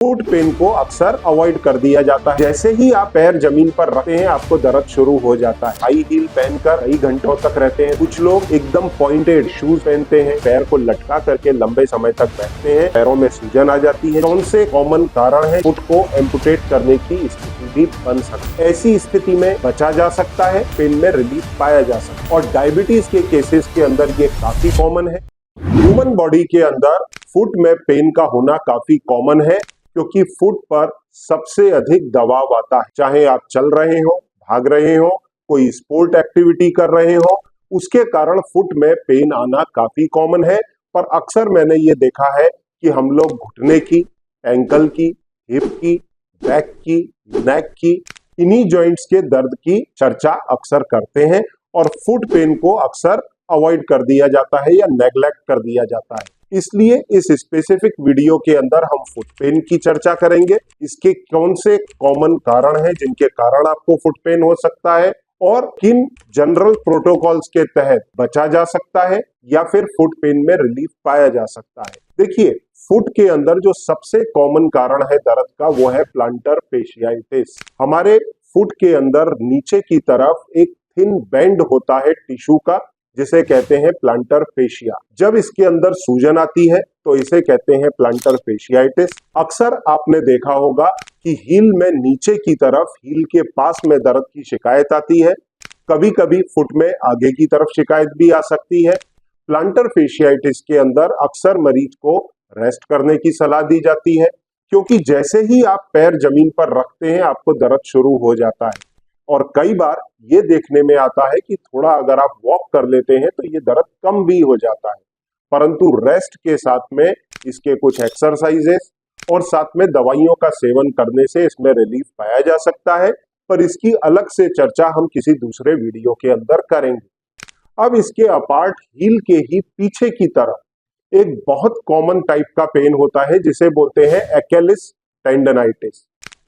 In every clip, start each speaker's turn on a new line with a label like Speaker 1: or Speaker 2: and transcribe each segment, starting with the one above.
Speaker 1: Foot pen को अक्सर avoid कर दिया जाता है। जैसे ही आप पैर जमीन पर रखते हैं आपको दर्द शुरू हो जाता है। हाई हील पहनकर कई घंटों तक रहते हैं। कुछ लोग एकदम पॉइंटेड शूज पहनते हैं, पैर को लटका करके लंबे समय तक बैठते हैं, पैरों में सूजन आ जाती है। कौन से कॉमन कारण है फुट को एम्पुटेट करने की स्थिति भी बन सकती है। ऐसी स्थिति में बचा जा सकता है, पेन में रिलीफ पाया जा सकता है। और डायबिटीज के केसेस के अंदर ये काफी कॉमन है। ह्यूमन बॉडी के अंदर फुट में पेन का होना काफी कॉमन है, क्योंकि फुट पर सबसे अधिक दबाव आता है। चाहे आप चल रहे हो, भाग रहे हो, कोई स्पोर्ट एक्टिविटी कर रहे हो, उसके कारण फुट में पेन आना काफी कॉमन है। पर अक्सर मैंने ये देखा है कि हम लोग घुटने की, एंकल की, हिप की, बैक की, नेक की, इन्हीं जॉइंट्स के दर्द की चर्चा अक्सर करते हैं और फुट पेन को अक्सर अवॉइड कर दिया जाता है या नेग्लेक्ट कर दिया जाता है। इसलिए इस स्पेसिफिक वीडियो के अंदर हम फुट पेन की चर्चा करेंगे। इसके कौन से कॉमन कारण हैं जिनके कारण आपको फुट पेन हो सकता है और किन जनरल प्रोटोकॉल्स के तहत बचा जा सकता है या फिर फुट पेन में रिलीफ पाया जा सकता है। देखिए, फुट के अंदर जो सबसे कॉमन कारण है दर्द का वो है प्लांटर फेशियाइटिस। हमारे फुट के अंदर नीचे की तरफ एक थिन बैंड होता है टिश्यू का, जिसे कहते हैं प्लांटर फेशिया। जब इसके अंदर सूजन आती है तो इसे कहते हैं प्लांटर फेशियाइटिस। अक्सर आपने देखा होगा कि हील में नीचे की तरफ, हील के पास में दर्द की शिकायत आती है। कभी कभी फुट में आगे की तरफ शिकायत भी आ सकती है। प्लांटर फेशियाइटिस के अंदर अक्सर मरीज को रेस्ट करने की सलाह दी जाती है, क्योंकि जैसे ही आप पैर जमीन पर रखते हैं आपको दर्द शुरू हो जाता है। और कई बार ये देखने में आता है कि थोड़ा अगर आप वॉक कर लेते हैं तो ये दर्द कम भी हो जाता है। परंतु रेस्ट के साथ में इसके कुछ एक्सरसाइजेस और साथ में दवाइयों का सेवन करने से इसमें रिलीफ पाया जा सकता है, पर इसकी अलग से चर्चा हम किसी दूसरे वीडियो के अंदर करेंगे। अब इसके अपार्ट हील के ही पीछे की तरफ एक बहुत कॉमन टाइप का पेन होता है जिसे बोलते हैं अकेलिस टेंडनाइटिस।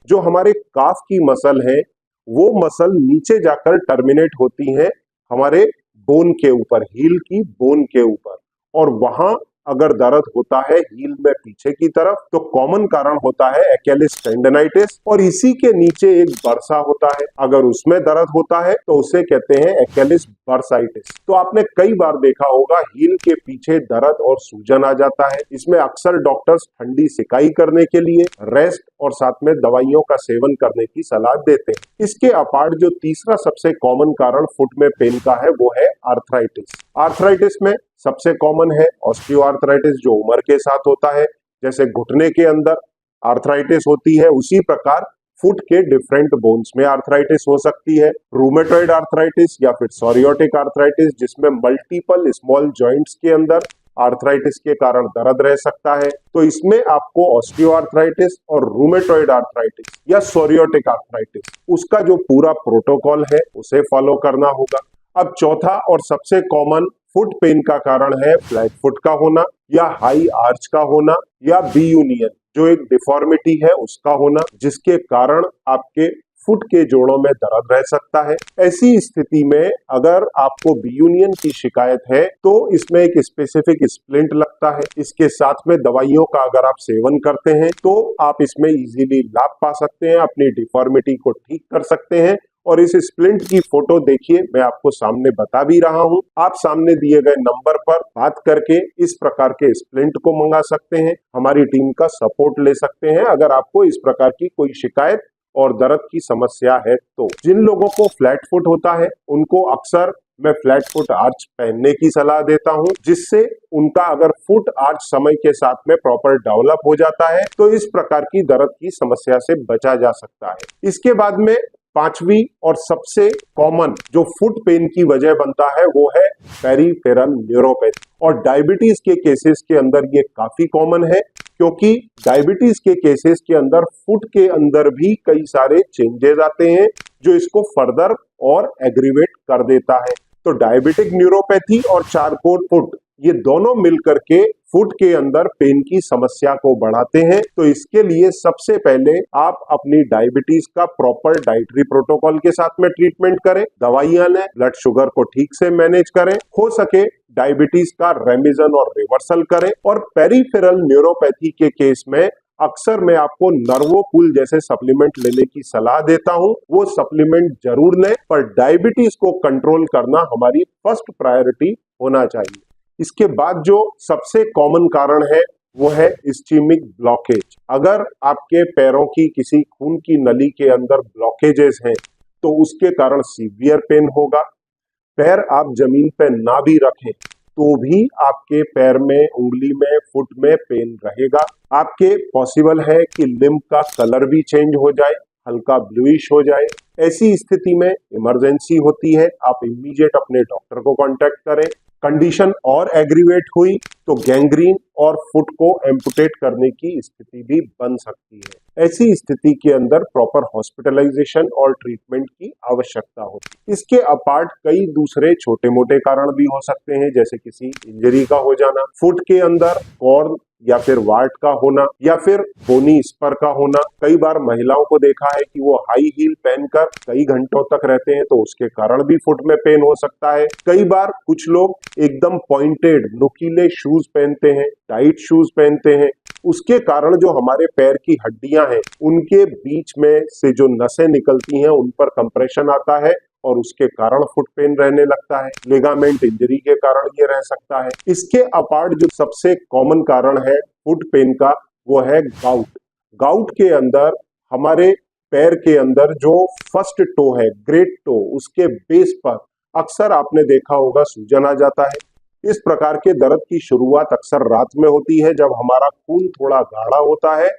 Speaker 1: जो हमारे काफ की मसल है वो मसल नीचे जाकर टर्मिनेट होती है हमारे बोन के ऊपर, हील की बोन के ऊपर, और वहां अगर दर्द होता है हील में पीछे की तरफ तो कॉमन कारण होता है अकेलिस टेंडनाइटिस। और इसी के नीचे एक बर्सा होता है, अगर उसमें दर्द होता है तो उसे कहते हैं अकेलिस बर्साइटिस। तो आपने कई बार देखा होगा हील के पीछे दर्द और सूजन आ जाता है। इसमें अक्सर डॉक्टर्स ठंडी सिकाई करने के लिए रेस्ट और साथ में दवाइयों का सेवन करने की सलाह देते हैं। इसके अपार्ट जो तीसरा सबसे कॉमन कारण फुट में पेन का है वो है आर्थराइटिस। आर्थराइटिस में सबसे कॉमन है ऑस्टियोआर्थराइटिस, जो उम्र के साथ होता है। जैसे घुटने के अंदर आर्थराइटिस होती है, उसी प्रकार फुट के डिफरेंट बोन्स में आर्थराइटिस हो सकती है। रूमेटॉइड आर्थराइटिस या फिर सोरियोटिक आर्थराइटिस, जिसमें मल्टीपल स्मॉल जॉइंट्स के अंदर आर्थराइटिस के कारण दर्द रह सकता है। तो इसमें आपको ऑस्टियोआर्थराइटिस और रूमेटॉइड आर्थराइटिस या सोरियोटिक आर्थराइटिस, उसका जो पूरा प्रोटोकॉल है उसे फॉलो करना होगा। अब चौथा और सबसे कॉमन फुट पेन का कारण है फ्लैट फुट का होना या हाई आर्च का होना या बी यूनियन, जो एक डिफॉर्मिटी है उसका होना, जिसके कारण आपके फुट के जोड़ों में दर्द रह सकता है। ऐसी स्थिति में अगर आपको बी यूनियन की शिकायत है तो इसमें एक स्पेसिफिक स्प्लिंट लगता है। इसके साथ में दवाइयों का अगर आप सेवन करते हैं तो आप इसमें इजीली लाभ पा सकते हैं, अपनी डिफॉर्मिटी को ठीक कर सकते हैं। और इस स्प्लिंट की फोटो देखिए, मैं आपको सामने बता भी रहा हूं। आप सामने दिए गए नंबर पर बात करके इस प्रकार के स्प्लिंट को मंगा सकते हैं, हमारी टीम का सपोर्ट ले सकते हैं अगर आपको इस प्रकार की कोई शिकायत और दर्द की समस्या है। तो जिन लोगों को फ्लैट फुट होता है उनको अक्सर मैं फ्लैट फुट आर्च पहनने की सलाह देता हूं, जिससे उनका अगर फुट आर्च समय के साथ में प्रॉपर डेवलप हो जाता है तो इस प्रकार की दर्द की समस्या से बचा जा सकता है। इसके बाद में पांचवी और सबसे कॉमन जो फुट पेन की वजह बनता है वो है पेरिफेरल न्यूरोपैथी। और डायबिटीज के केसेस के अंदर ये काफी कॉमन है, क्योंकि डायबिटीज के केसेस के अंदर फुट के अंदर भी कई सारे चेंजेस आते हैं जो इसको फर्दर और एग्रीवेट कर देता है। तो डायबिटिक न्यूरोपैथी और चारकोल फुट, ये दोनों मिलकर के फुट के अंदर पेन की समस्या को बढ़ाते हैं। तो इसके लिए सबसे पहले आप अपनी डायबिटीज का प्रॉपर डाइटरी प्रोटोकॉल के साथ में ट्रीटमेंट करें, दवाइयां लें, ब्लड शुगर को ठीक से मैनेज करें, हो सके डायबिटीज का रेमिजन और रिवर्सल करें। और पेरिफेरल न्यूरोपैथी के केस में अक्सर मैं आपको नर्वोपुल जैसे सप्लीमेंट लेने की सलाह देता हूं। वो सप्लीमेंट जरूर लें, पर डायबिटीज को कंट्रोल करना हमारी फर्स्ट प्रायोरिटी होना चाहिए। इसके बाद जो सबसे कॉमन कारण है वो है इस्चीमिक ब्लॉकेज। अगर आपके पैरों की किसी खून की नली के अंदर ब्लॉकेजेस हैं तो उसके कारण सीवियर पेन होगा। पैर आप जमीन पे ना भी रखें तो भी आपके पैर में, उंगली में, फुट में पेन रहेगा। आपके पॉसिबल है कि लिम्ब का कलर भी चेंज हो जाए, हल्का ब्लूइश हो जाए। ऐसी स्थिति में इमरजेंसी होती है, आप इमीडिएट अपने डॉक्टर को कांटेक्ट करें। कंडीशन और एग्रीवेट हुई तो गैंग्रीन और फुट को एम्पुटेट करने की स्थिति भी बन सकती है। ऐसी स्थिति के अंदर प्रॉपर हॉस्पिटलाइजेशन और ट्रीटमेंट की आवश्यकता होती है। इसके अपार्ट कई दूसरे छोटे मोटे कारण भी हो सकते हैं, जैसे किसी इंजरी का हो जाना, फुट के अंदर कॉर्न या फिर वार्ट का होना, या फिर बोनी स्पर का होना। कई बार महिलाओं को देखा है कि वो हाई हील पहनकर कई घंटों तक रहते हैं तो उसके कारण भी फुट में पेन हो सकता है। कई बार कुछ लोग एकदम पॉइंटेड नुकीले शूज पहनते हैं, टाइट शूज पहनते हैं, उसके कारण जो हमारे पैर की हड्डियां हैं उनके बीच में से जो नसें निकलती हैं उन पर कंप्रेशन आता है और उसके कारण फुट पेन रहने लगता है। लिगामेंट इंजरी के कारण ये रह सकता है। इसके अपार्ट जो सबसे कॉमन कारण है फुट पेन का वो है गाउट। गाउट के अंदर हमारे पैर के अंदर जो फर्स्ट टो है, ग्रेट टो, उसके बेस पर अक्सर आपने देखा होगा सूजन आ जाता है। इस प्रकार के दर्द की शुरुआत अक्सर रात में होती है जब हमारा खून थोड़ा गाढ़ा होता है,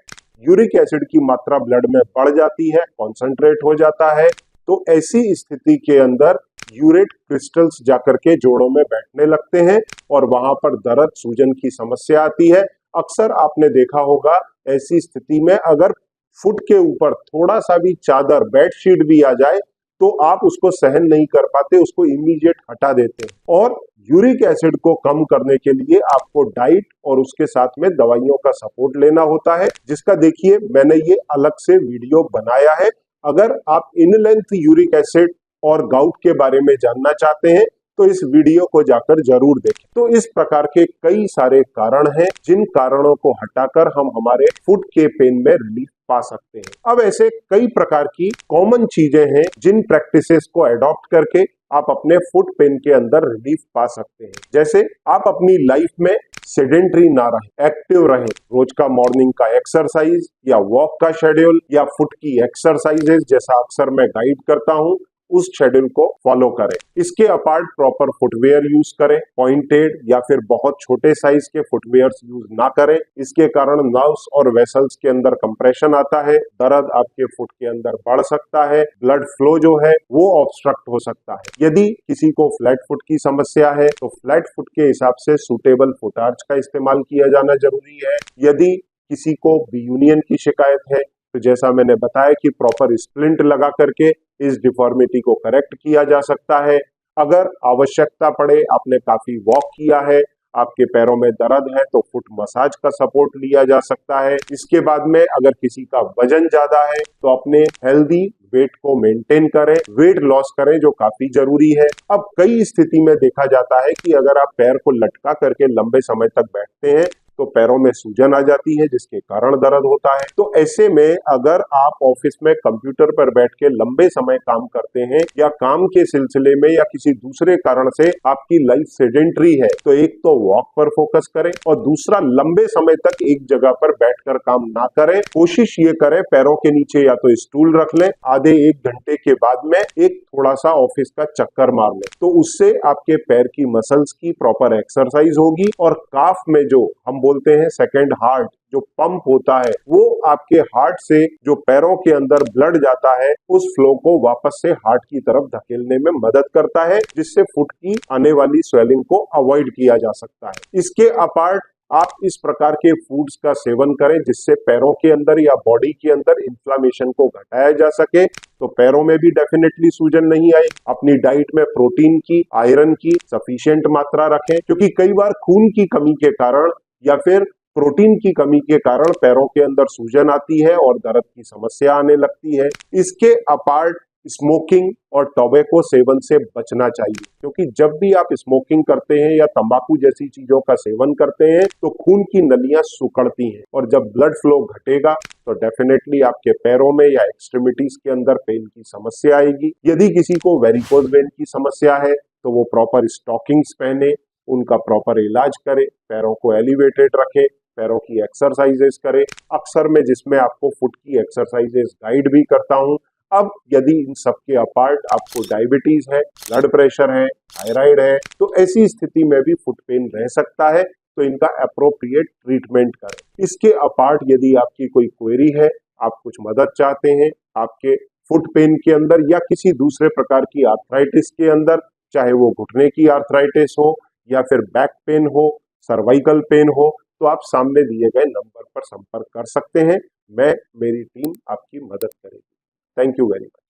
Speaker 1: यूरिक एसिड की मात्रा ब्लड में बढ़ जाती है, कॉन्सेंट्रेट हो जाता है। तो ऐसी स्थिति के अंदर यूरेट क्रिस्टल्स जाकर के जोड़ों में बैठने लगते हैं और वहां पर दर्द, सूजन की समस्या आती है। अक्सर आपने देखा होगा ऐसी स्थिति में अगर फुट के ऊपर थोड़ा सा भी चादर, बेडशीट भी आ जाए तो आप उसको सहन नहीं कर पाते, उसको इमीडिएट हटा देते हैं। और यूरिक एसिड को कम करने के लिए आपको डाइट और उसके साथ में दवाइयों का सपोर्ट लेना होता है, जिसका देखिए मैंने ये अलग से वीडियो बनाया है। अगर आप इन लेंथ यूरिक एसिड और गाउट के बारे में जानना चाहते हैं तो इस वीडियो को जाकर जरूर देखें। तो इस प्रकार के कई सारे कारण हैं जिन कारणों को हटाकर हम हमारे फुट के पेन में रिलीफ पा सकते हैं। अब ऐसे कई प्रकार की कॉमन चीजें हैं जिन प्रैक्टिसेस को एडॉप्ट करके आप अपने फुट पेन के अंदर रिलीफ पा सकते हैं। जैसे आप अपनी लाइफ में सेडेंटरी ना रहें, एक्टिव रहें। रोज का मॉर्निंग का एक्सरसाइज या वॉक का शेड्यूल या फुट की एक्सरसाइजेज जैसा अक्सर मैं गाइड करता हूं, उस शेड्यूल को फॉलो करें। इसके अपार्ट प्रॉपर फुटवेयर यूज करें, पॉइंटेड या फिर बहुत छोटे साइज के फुटवेयर्स यूज ना करें। इसके कारण नर्व्स और वेसल्स के अंदर कंप्रेशन आता है, दर्द आपके फुट के अंदर बढ़ सकता है, ब्लड फ्लो जो है वो ऑब्स्ट्रक्ट हो सकता है। यदि किसी को फ्लैट फुट की समस्या है तो फ्लैट फुट के हिसाब से सूटेबल फुट आर्च का इस्तेमाल किया जाना जरूरी है। यदि किसी को बी यूनियन की शिकायत है तो जैसा मैंने बताया कि प्रॉपर स्प्लिंट लगा करके इस डिफॉर्मिटी को करेक्ट किया जा सकता है। अगर आवश्यकता पड़े, आपने काफी वॉक किया है, आपके पैरों में दर्द है तो फुट मसाज का सपोर्ट लिया जा सकता है। इसके बाद में अगर किसी का वजन ज्यादा है तो अपने हेल्दी वेट को मेंटेन करें, वेट लॉस करें जो काफी जरूरी है। अब कई स्थिति में देखा जाता है कि अगर आप पैर को लटका करके लंबे समय तक बैठते हैं तो पैरों में सूजन आ जाती है जिसके कारण दर्द होता है। तो ऐसे में अगर आप ऑफिस में कंप्यूटर पर बैठ के लंबे समय काम करते हैं या काम के सिलसिले में या किसी दूसरे कारण से आपकी लाइफ सेडेंटरी है तो एक तो वॉक पर फोकस करें और दूसरा लंबे समय तक एक जगह पर बैठकर काम ना करें। कोशिश ये करें पैरों के नीचे या तो स्टूल रख लें, आधे एक घंटे के बाद में एक थोड़ा सा ऑफिस का चक्कर मार लें, तो उससे आपके पैर की मसल्स की प्रॉपर एक्सरसाइज होगी और काफ में जो हम बोलते हैं सेकंड हार्ट जो पंप होता है वो आपके हार्ट से जो पैरों के अंदर ब्लड जाता है उस फ्लो को वापस से हार्ट की तरफ धकेलने में मदद करता है, जिससे फुट की आने वाली स्वेलिंग को अवॉइड किया जा सकता है। इसके अपार्ट आप इस प्रकार के फूड्स का सेवन करें जिससे पैरों के अंदर या बॉडी के अंदर इन्फ्लामेशन को घटाया जा सके, तो पैरों में भी डेफिनेटली सूजन नहीं आए। अपनी डाइट में प्रोटीन की, आयरन की सफिशिएंट मात्रा रखें, क्योंकि कई बार खून की कमी के कारण या फिर प्रोटीन की कमी के कारण पैरों के अंदर सूजन आती है और दर्द की समस्या आने लगती है। इसके अपार्ट स्मोकिंग और टोबैको सेवन से बचना चाहिए, क्योंकि जब भी आप स्मोकिंग करते हैं या तंबाकू जैसी चीजों का सेवन करते हैं तो खून की नलियां सिकुड़ती हैं, और जब ब्लड फ्लो घटेगा तो डेफिनेटली आपके पैरों में या एक्सट्रीमिटीज के अंदर पेन की समस्या आएगी। यदि किसी को वेरिकोज वेन की समस्या है तो वो प्रॉपर स्टॉकिंग्स पहने, उनका प्रॉपर इलाज करें, पैरों को एलिवेटेड रखें, पैरों की एक्सरसाइजेस करें। अक्सर मैं जिसमें आपको फुट की एक्सरसाइजेस गाइड भी करता हूं। अब यदि इन सब के अपार्ट आपको डायबिटीज है, ब्लड प्रेशर है, थायराइड है, तो ऐसी स्थिति में भी फुट पेन रह सकता है, तो इनका अप्रोप्रिएट ट्रीटमेंट करें। इसके अपार्ट यदि आपकी कोई क्वेरी है, आप कुछ मदद चाहते हैं आपके फुट पेन के अंदर या किसी दूसरे प्रकार की आर्थराइटिस के अंदर, चाहे वो घुटने की आर्थराइटिस हो या फिर बैक पेन हो, सर्वाइकल पेन हो, तो आप सामने दिए गए नंबर पर संपर्क कर सकते हैं। मेरी टीम आपकी मदद करेगी। Thank you very much.